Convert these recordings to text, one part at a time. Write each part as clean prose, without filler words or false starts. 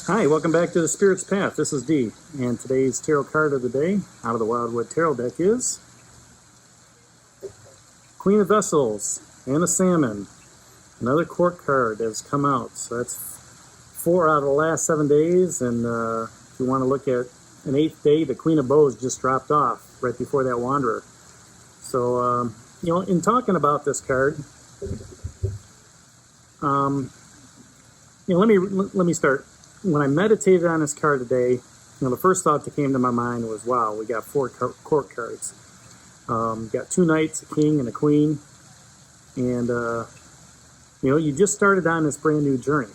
Hi, welcome back to the Spirit's Path. This is Dee, and today's tarot card of the day out of the Wildwood Tarot deck is Queen of Vessels and the Salmon. Another court card that has come out. So that's 4 out of the last 7 days, and if you want to look at an 8th day, the Queen of Bows just dropped off right before that Wanderer. So, in talking about this card, let me start. When I meditated on this card today, the first thought that came to my mind was, wow, we got 4 court cards. Got 2 knights, a king, and a queen. And, you just started on this brand new journey.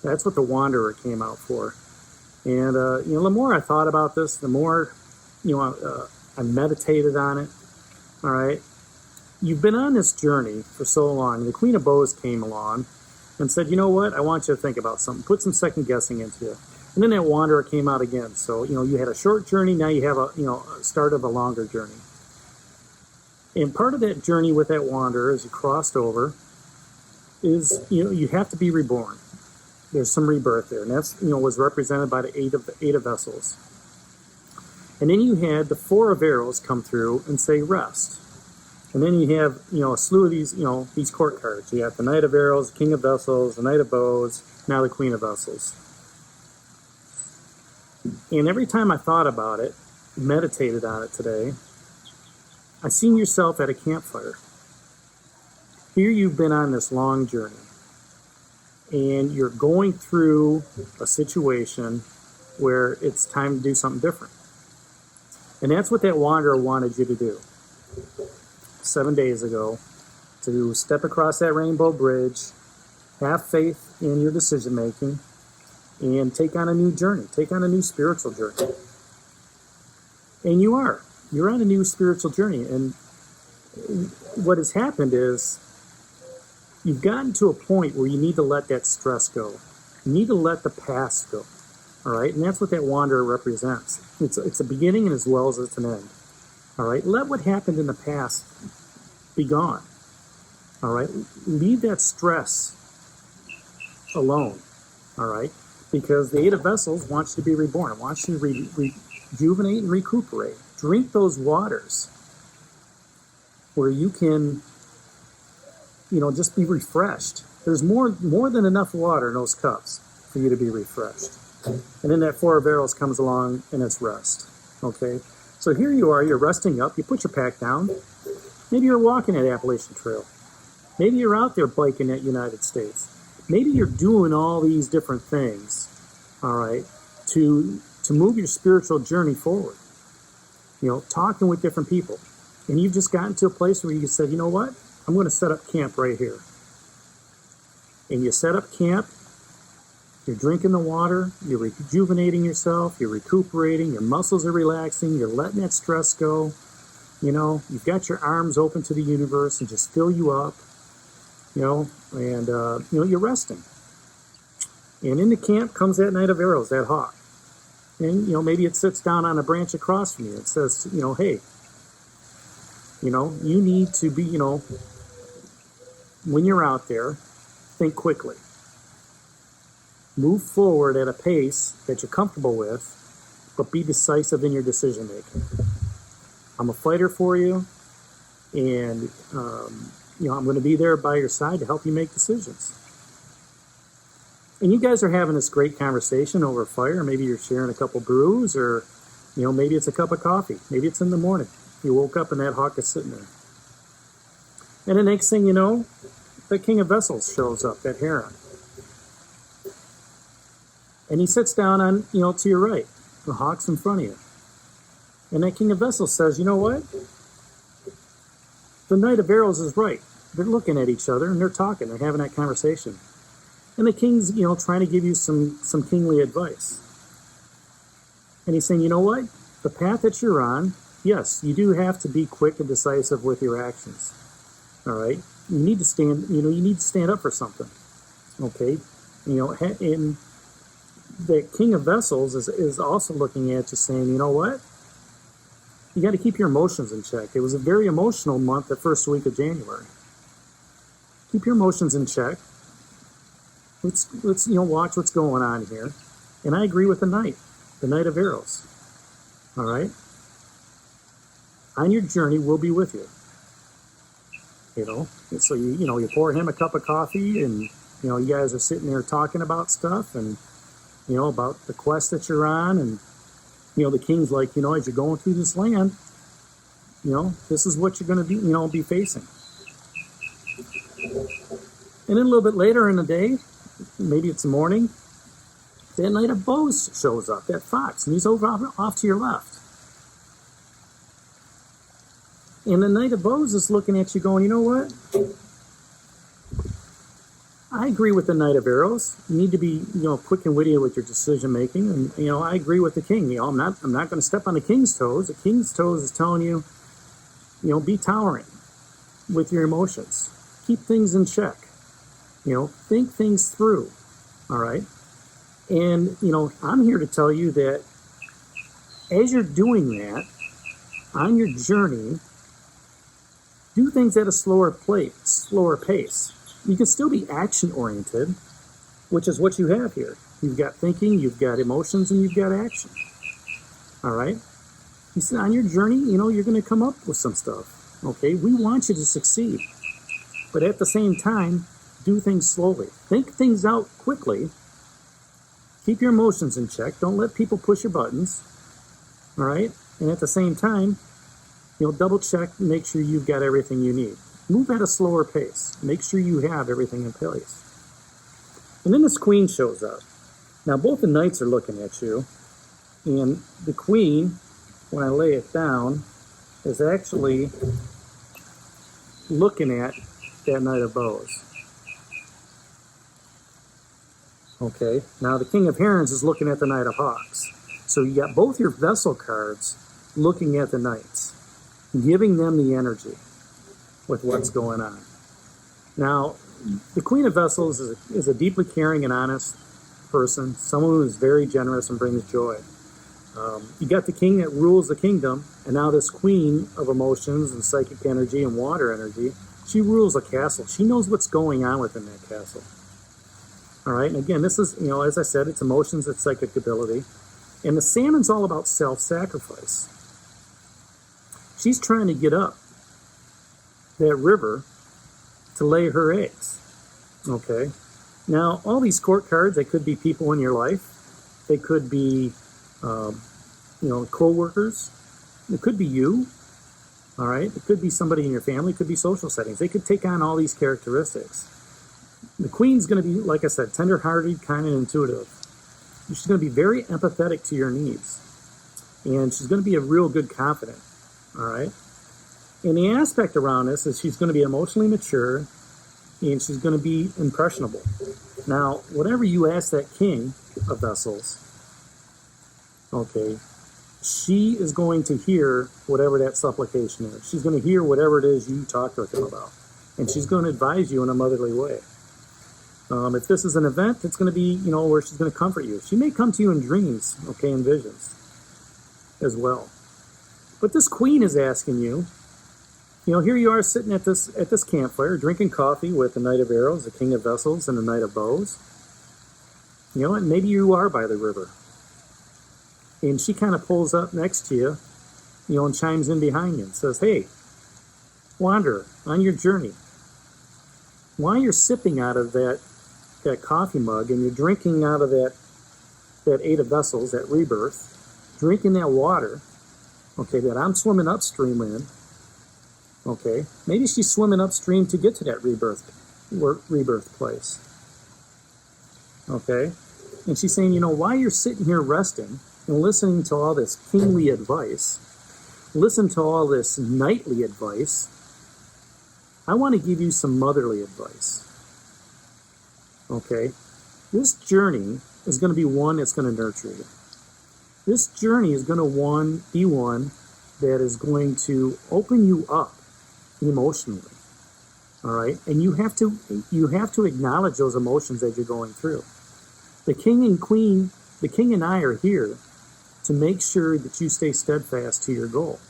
That's what the Wanderer came out for. And, the more I thought about this, the more, I meditated on it. All right. You've been on this journey for so long. The Queen of Bows came along and said, you know what, I want you to think about something. Put some second guessing into it. And then that Wanderer came out again. So, you had a short journey. Now you have a start of a longer journey. And part of that journey with that Wanderer, as you crossed over, is, you have to be reborn. There's some rebirth there. And that's, was represented by the eight of Vessels. And then you had the 4 of Arrows come through and say, rest. And then you have, a slew of these court cards. You have the Knight of Arrows, King of Vessels, the Knight of Bows, now the Queen of Vessels. And every time I thought about it, meditated on it today, I seen yourself at a campfire. Here you've been on this long journey. And you're going through a situation where it's time to do something different. And that's what that Wanderer wanted you to do 7 days ago, to step across that rainbow bridge, have faith in your decision making, and take on a new journey, take on a new spiritual journey. And you're on a new spiritual journey. And what has happened is you've gotten to a point where you need to let that stress go. You need to let the past go. All right, and that's what that Wanderer represents. It's a beginning as well as it's an end. All right, let what happened in the past be gone. All right, leave that stress alone. All right, because the 8 of Vessels wants you to be reborn. It wants you to rejuvenate and recuperate. Drink those waters where you can, just be refreshed. There's more than enough water in those cups for you to be refreshed. And then that 4 of Arrows comes along and it's rest. Okay? So here you are, you're resting up, you put your pack down. Maybe you're walking that Appalachian Trail. Maybe you're out there biking at United States. Maybe you're doing all these different things, all right, to move your spiritual journey forward. Talking with different people. And you've just gotten to a place where you said, you know what? I'm going to set up camp right here. And you set up camp. You're drinking the water, you're rejuvenating yourself, you're recuperating, your muscles are relaxing, you're letting that stress go. You've got your arms open to the universe and just fill you up, and you're resting. And in the camp comes that Knight of Arrows, that hawk. And, maybe it sits down on a branch across from you. It says, hey, you need to be, when you're out there, think quickly. Move forward at a pace that you're comfortable with, but be decisive in your decision making. I'm a fighter for you, and I'm going to be there by your side to help you make decisions. And you guys are having this great conversation over a fire. Maybe you're sharing a couple brews, or maybe it's a cup of coffee. Maybe it's in the morning. You woke up and that hawk is sitting there. And the next thing you know, the King of Vessels shows up, that heron. And he sits down on, to your right. The hawk's in front of you. And that King of Vessels says, you know what? The Knight of Arrows is right. They're looking at each other and they're talking. They're having that conversation. And the king's, trying to give you some kingly advice. And he's saying, you know what? The path that you're on, yes, you do have to be quick and decisive with your actions. All right? You need to stand up for something. Okay? And the King of Vessels is also looking at you saying, you know what? You got to keep your emotions in check. It was a very emotional month, the first week of January. Keep your emotions in check. let's watch what's going on here. And I agree with the Knight of Arrows. All right. On your journey, we'll be with you. And so you pour him a cup of coffee, and you guys are sitting there talking about stuff, and about the quest that you're on, and the king's like, as you're going through this land, this is what you're going to be facing. And then a little bit later in the day, maybe it's the morning, that Knight of Bows shows up, that fox, and he's over off to your left. And the Knight of Bows is looking at you going, you know what? I agree with the Knight of Arrows. You need to be, quick and witty with your decision making. And, I agree with the king. I'm not going to step on the king's toes. The king's toes is telling you, be tolerant with your emotions. Keep things in check. Think things through. All right. And, I'm here to tell you that as you're doing that on your journey, do things at a slower pace. You can still be action-oriented, which is what you have here. You've got thinking, you've got emotions, and you've got action. All right? You said on your journey, you're going to come up with some stuff. Okay? We want you to succeed. But at the same time, do things slowly. Think things out quickly. Keep your emotions in check. Don't let people push your buttons. All right? And at the same time, double check, make sure you've got everything you need. Move at a slower pace. Make sure you have everything in place. And then this queen shows up. Now, both the knights are looking at you. And the queen, when I lay it down, is actually looking at that Knight of Bows. Okay, now the King of Herons is looking at the Knight of Hawks. So you got both your vessel cards looking at the knights, giving them the energy with what's going on. Now, the Queen of Vessels is a deeply caring and honest person, someone who is very generous and brings joy. You got the king that rules the kingdom, and now this queen of emotions and psychic energy and water energy, she rules a castle. She knows what's going on within that castle. All right, and again, this is, as I said, it's emotions, it's psychic ability. And the salmon's all about self-sacrifice. She's trying to get up that river to lay her eggs. Okay? Now, all these court cards, they could be people in your life. They could be, co-workers. It could be you. All right? It could be somebody in your family. It could be social settings. They could take on all these characteristics. The queen's going to be, like I said, tender-hearted, kind, and intuitive. She's going to be very empathetic to your needs. And she's going to be a real good confidant. All right? And the aspect around this is she's going to be emotionally mature, and she's going to be impressionable. Now, whatever you ask that king of vessels, okay, she is going to hear whatever that supplication is. She's going to hear whatever it is you talk to him about. And she's going to advise you in a motherly way. If this is an event, it's going to be, where she's going to comfort you. She may come to you in dreams, okay, in visions as well. But this queen is asking you, here you are sitting at this campfire, drinking coffee with the Knight of Arrows, the King of Vessels, and the Knight of Bows. And maybe you are by the river. And she kind of pulls up next to you, and chimes in behind you and says, hey, wanderer, on your journey, while you're sipping out of that coffee mug and you're drinking out of that Eight of Vessels, that rebirth, drinking that water, okay, that I'm swimming upstream in, okay, maybe she's swimming upstream to get to that rebirth place, okay, and she's saying, while you're sitting here resting and listening to all this kingly advice, listen to all this knightly advice, I want to give you some motherly advice. Okay? This journey is going to be one that's going to nurture you. This journey is going to be one that is going to open you up emotionally. All right? And you have to acknowledge those emotions that you're going through. The king and I are here to make sure that you stay steadfast to your goal.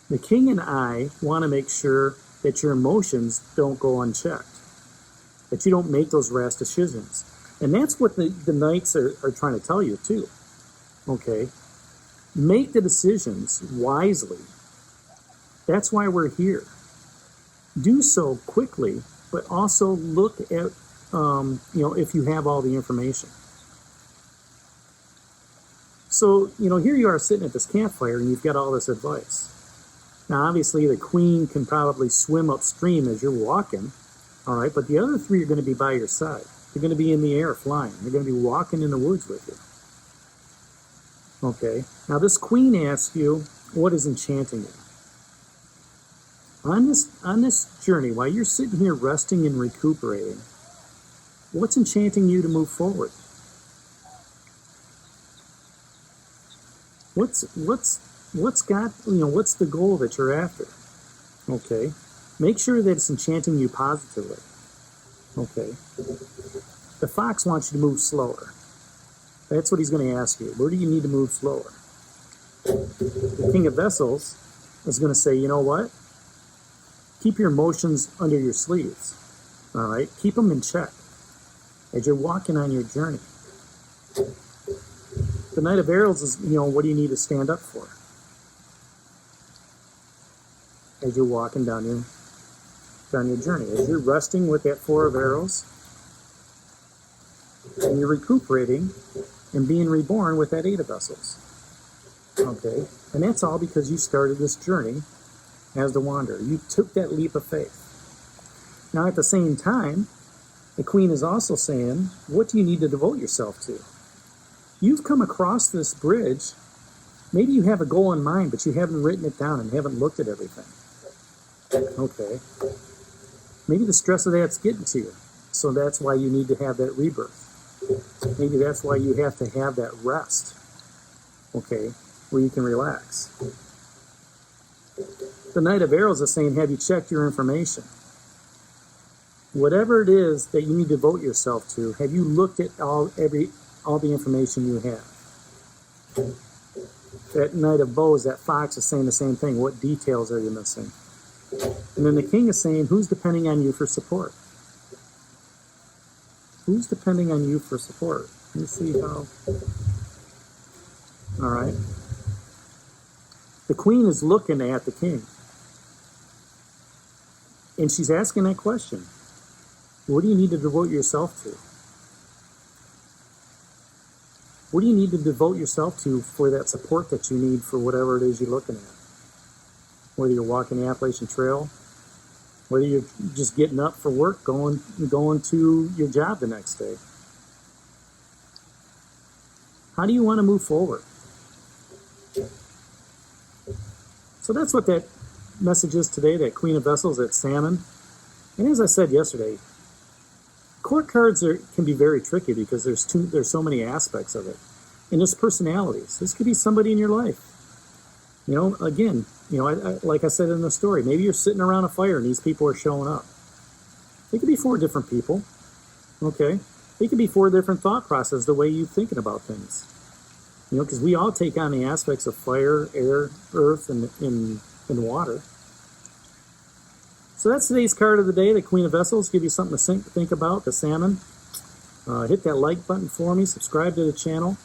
The king and I want to make sure that your emotions don't go unchecked. that you don't make those rash decisions. And that's what the knights are trying to tell you too. Okay? Make the decisions wisely. That's why we're here. Do so quickly, but also look at, if you have all the information. So, here you are sitting at this campfire and you've got all this advice. Now, obviously, the queen can probably swim upstream as you're walking, all right? But the other three are going to be by your side. They're going to be in the air flying. They're going to be walking in the woods with you. Okay? Now, this queen asks you, what is enchanting you? On this journey, while you're sitting here resting and recuperating, what's enchanting you to move forward? What's the goal that you're after? Okay. Make sure that it's enchanting you positively. Okay. The fox wants you to move slower. That's what he's going to ask you. Where do you need to move slower? The King of Vessels is going to say, you know what? Keep your emotions under your sleeves. All right? Keep them in check as you're walking on your journey. The Knight of Arrows is, what do you need to stand up for? As you're walking down your journey. As you're resting with that Four of Arrows, and you're recuperating and being reborn with that Eight of Vessels. Okay? And that's all because you started this journey as the Wanderer. You took that leap of faith. Now, at the same time, the Queen is also saying, what do you need to devote yourself to? You've come across this bridge. Maybe you have a goal in mind, but you haven't written it down and haven't looked at everything. Okay. Maybe the stress of that's getting to you. So that's why you need to have that rebirth. Maybe that's why you have to have that rest. Okay. Where you can relax. The Knight of Arrows is saying, have you checked your information? Whatever it is that you need to devote yourself to, have you looked at all the information you have? That Knight of Bows, that fox, is saying the same thing. What details are you missing? And then the King is saying, who's depending on you for support? Who's depending on you for support? Let me see how. All right. The Queen is looking at the King. And she's asking that question. What do you need to devote yourself to? What do you need to devote yourself to for that support that you need for whatever it is you're looking at? Whether you're walking the Appalachian Trail, whether you're just getting up for work, going to your job the next day. How do you want to move forward? So that's what that message is today, that Queen of Vessels, that Salmon. And as I said yesterday, court cards can be very tricky because there's so many aspects of it. And there's personalities. This could be somebody in your life. Again, like I said in the story, maybe you're sitting around a fire and these people are showing up. They could be 4 different people. Okay? They could be 4 different thought processes, the way you're thinking about things. Because we all take on the aspects of fire, air, earth, and water. So that's today's card of the day, the Queen of Vessels. Give you something to think about, the Salmon. Hit that like button for me. Subscribe to the channel.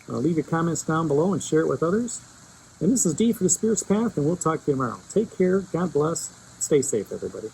Leave your comments down below and share it with others. And this is D for the Spirit's Path, and we'll talk to you tomorrow. Take care. God bless. Stay safe, everybody.